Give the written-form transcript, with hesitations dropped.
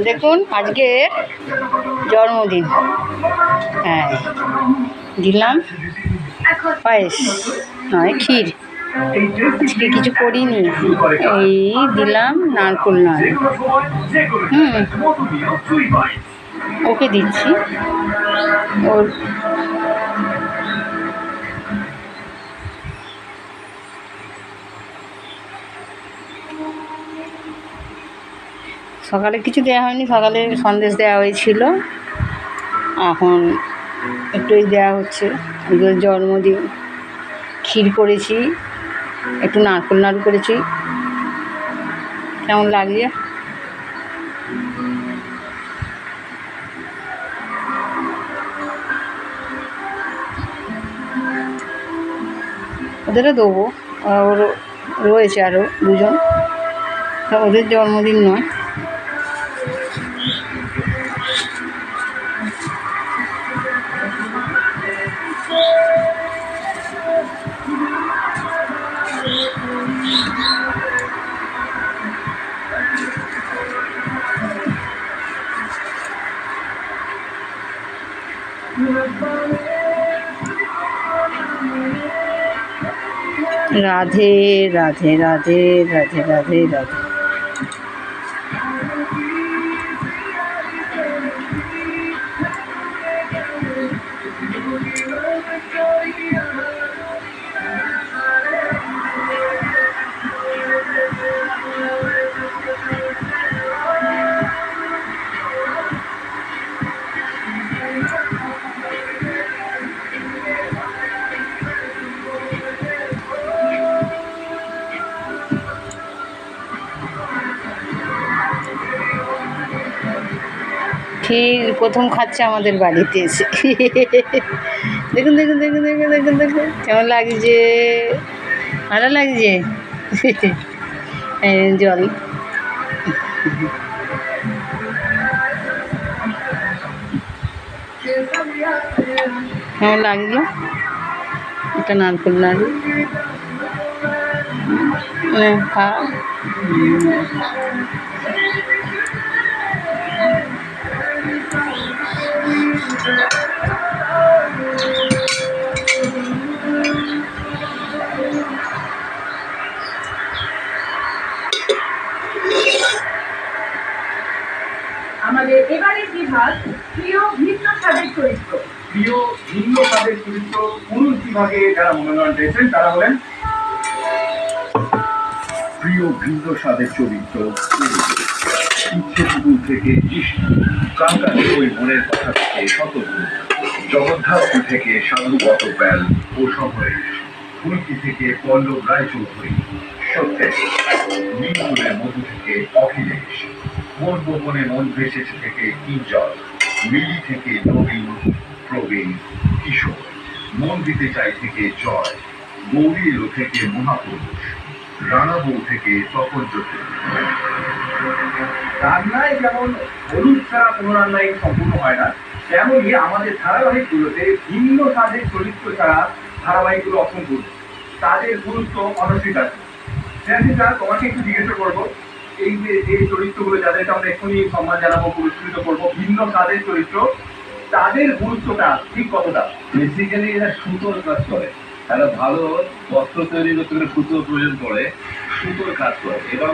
দেখুন আজকে জন্মদিন। হ্যাঁ, দিলাম পায়েস নয় ক্ষীর। আজকে কিছু করিনি, এই দিলাম নারকোল নয়। ওকে দিচ্ছি। ওর সকালে কিছু দেওয়া হয়নি, সকালে সন্দেশ দেওয়া হয়েছিল, এখন একটুই দেওয়া হচ্ছে। জন্মদিন, ক্ষীর করেছি, একটু নারকোল নাড়ু করেছি। কেমন লাগছে? ওদেরও দেবো, ওর রয়েছে আরও দুজন, তা ওদের জন্মদিন নয়। রাধে রাধে রাধে রাধে রাধে রাধে। ঠিক প্রথম খাচ্ছে আমাদের বাড়িতে এসে। দেখুন দেখুন দেখুন দেখুন দেখুন দেখুন কেমন লাগছে, ভালো লাগছে। জল কেমন লাগলো? একটা নারকোল নাড়ু খা। আমাদের এবারের বিভাগ প্রিয় ভিন্ন স্বাদের চরিত্র। প্রিয় ভিন্ন স্বাদের চরিত্র পুরুষ বিভাগে যারা মনোনয়ন পেয়েছেন তারা হলেন প্রিয় ভিন্ন স্বাদের চরিত্র ইচ্ছেপুকুর থেকে কৃষ্ণ, কাঙ্কালি ওই মনের কথা থেকে সতর্ক, জগদ্ধাত্রী থেকে সাধু গতব্যাল ও সমরেশ, ফুলকি থেকে পল্লব রায়চৌধুরী, সত্যেশ, নীলফুলের মধু থেকে অখিলেশ, মন গোপনে মন ভেসেছে থেকে কিঞ্জল, মিলি থেকে নবীন, প্রবীণ, কিশোর, মন দিতে চাই থেকে জয়, গৌরী এলো থেকে মহাপুরুষ, রানা বউ থেকে তপন জ্যোতি। রান্নায় যেমন হলুদ ছাড়া কোনো রান্নাই সম্পূর্ণ হয় না, তেমনই আমাদের ধারাবাহিকগুলোতে ভিন্ন স্বাদের চরিত্র ছাড়া ধারাবাহিকগুলো অসম্পূর্ণ। তাদের গুরুত্ব অনস্বীকার্য। তোমাকে একটু জিজ্ঞাসা করবো, এই যে চরিত্রগুলো যাদেরকে আমরা এখনই সম্মান জানাবো, পুরস্কৃত করবো, ভিন্ন স্বাদের চরিত্র, তাদের গুরুত্বটা ঠিক কতটা? বেসিক্যালি এরা সুতোর কাজ করে, তারা ভালো বস্ত্র তৈরি করতে গেলে সুতোর প্রয়োজন পড়ে, সুতোর কাজ করে এবং